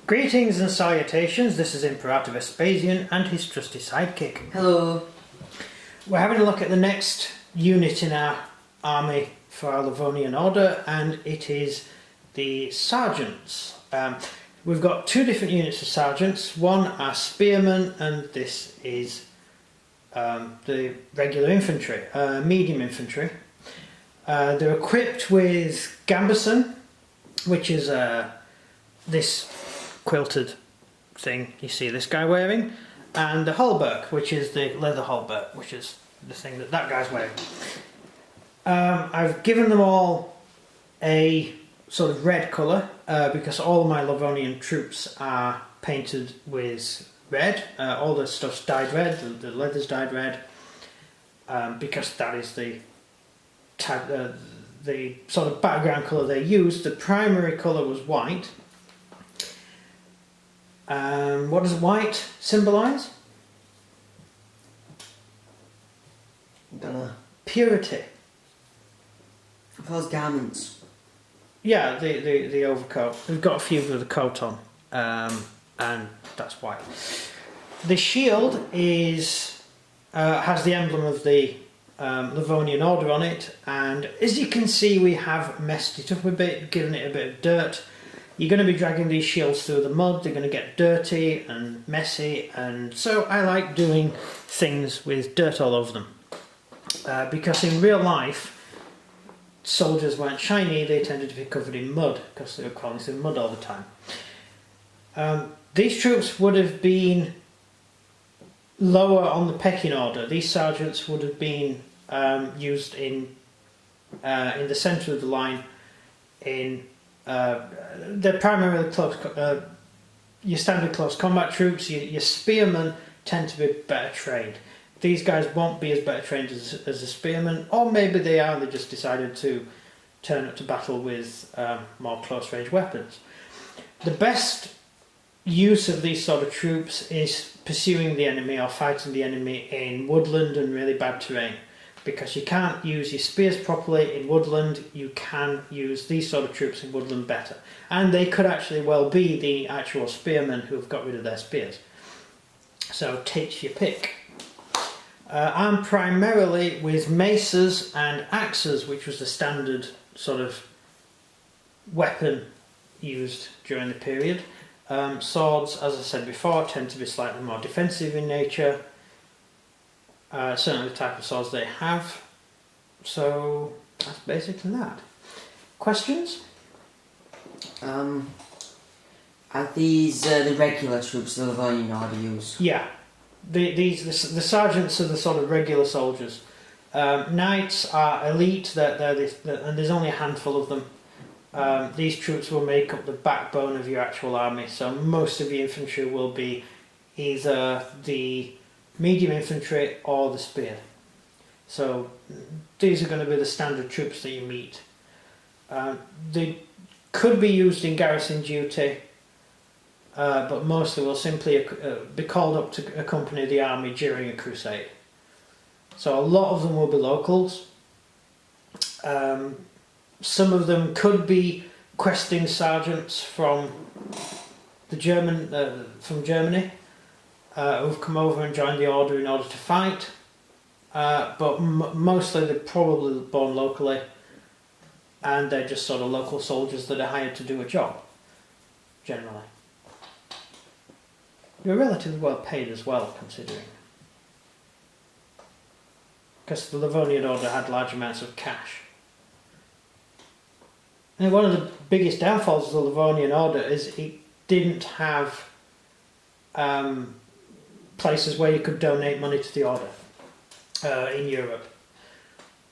Greetings and salutations, this is Imperator Vespasian and his trusty sidekick. Hello. We're having a look at the next unit in our army for our Lavonian order, and it is the sergeants. We've got two different units of sergeants. One are spearmen, and this is the regular infantry, medium infantry. They're equipped with gambeson, which is this quilted thing you see this guy wearing, and the hauberk, which is the leather hauberk, which is the thing that guy's wearing. I've given them all a sort of red colour because all my Lavonian troops are painted with red. All the stuff's dyed red, the leather's dyed red, because that is the sort of background colour they used. The primary colour was white. What does white symbolise? Don't know. Purity. Those garments. Yeah, the overcoat. We've got a few with the coat on, and that's white. The shield is has the emblem of the Lavonian order on it, and as you can see, we have messed it up a bit, given it a bit of dirt. You're going to be dragging these shields through the mud, they're going to get dirty and messy, and so I like doing things with dirt all over them. Because in real life, soldiers weren't shiny, they tended to be covered in mud, because they were crawling through mud all the time. These troops would have been lower on the pecking order. These sergeants would have been used in the centre of the line. They're primarily your standard close combat troops. Your spearmen tend to be better trained. These guys won't be as better trained as a spearman, or maybe they are, they just decided to turn up to battle with more close range weapons. The best use of these sort of troops is pursuing the enemy or fighting the enemy in woodland and really bad terrain, because you can't use your spears properly in woodland. You can use these sort of troops in woodland better, and they could actually well be the actual spearmen who have got rid of their spears. So take your pick. I'm primarily with maces and axes, which was the standard sort of weapon used during the period. Swords, as I said before, tend to be slightly more defensive in nature. Certainly the type of swords they have. So that's basically that. Questions? Are these the regular troops the Lavonian order use? Yeah. The sergeants are the sort of regular soldiers. Knights are elite, and there's only a handful of them. These troops will make up the backbone of your actual army, so most of your infantry will be either the medium infantry or the spear. So these are going to be the standard troops that you meet. They could be used in garrison duty, but mostly will simply be called up to accompany the army during a crusade. So a lot of them will be locals. Some of them could be questing sergeants from Germany, who've come over and joined the order in order to fight, but mostly they're probably born locally, and they're just sort of local soldiers that are hired to do a job, generally. They're relatively well paid as well, considering, because the Lavonian order had large amounts of cash. And one of the biggest downfalls of the Lavonian order is it didn't have places where you could donate money to the order in Europe.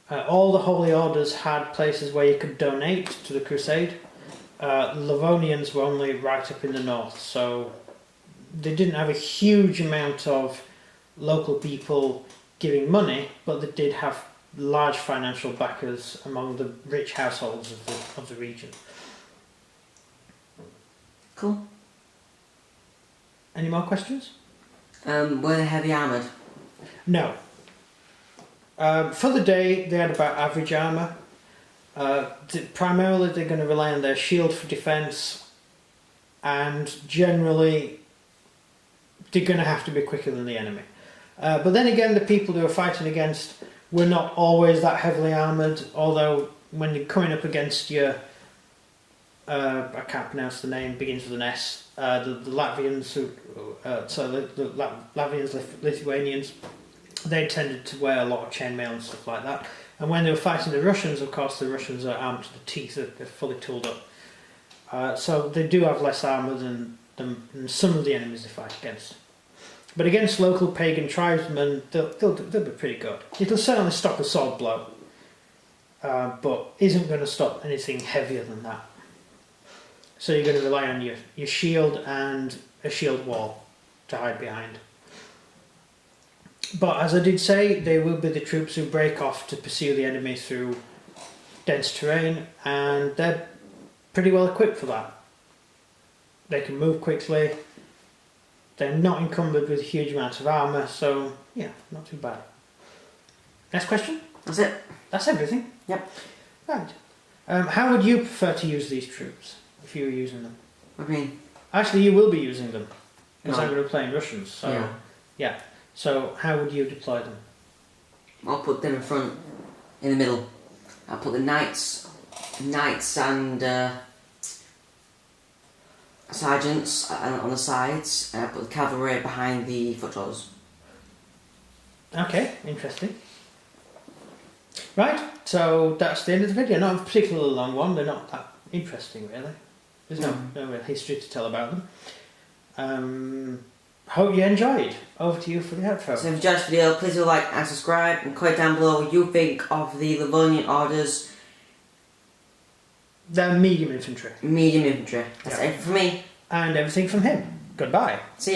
All the holy orders had places where you could donate to the crusade. Lavonians were only right up in the north, so they didn't have a huge amount of local people giving money, but they did have large financial backers among the rich households of the region. Cool. Any more questions? Were they heavy armoured? No. For the day, they had about average armour. Primarily, they're going to rely on their shield for defence, and generally they're going to have to be quicker than the enemy. But then again, the people they were fighting against were not always that heavily armoured, although when you're coming up against your, I can't pronounce the name, begins with an S, the Latvians, the Latvians, Lithuanians, they tended to wear a lot of chainmail and stuff like that. And when they were fighting the Russians, of course, the Russians are armed to the teeth, they're fully tooled up. So they do have less armour than some of the enemies they fight against. But against local pagan tribesmen, they'll be pretty good. It'll certainly stop a sword blow, but isn't going to stop anything heavier than that. So you're going to rely on your shield and a shield wall to hide behind. But as I did say, they will be the troops who break off to pursue the enemy through dense terrain, and they're pretty well equipped for that. They can move quickly, they're not encumbered with huge amounts of armour, so yeah, not too bad. Next question? That's it. That's everything? Yep. Right. How would you prefer to use these troops if you were using them? What do you mean? Actually, you will be using them, because No. I'm going to be playing Russians, so yeah. So how would you deploy them? I'll put them in front, in the middle. I'll put the knights and sergeants on the sides, and I'll put the cavalry behind the foot soldiers. Okay, interesting. Right, so that's the end of the video. Not a particularly long one, they're not that interesting really. There's no real history to tell about them. Hope you enjoyed. Over to you for the outro. So if you enjoyed this video, please do like and subscribe, and comment down below what you think of the Lavonian orders. They're medium infantry. Medium infantry. That's Yeah. everything from me. And everything from him. Goodbye. See ya.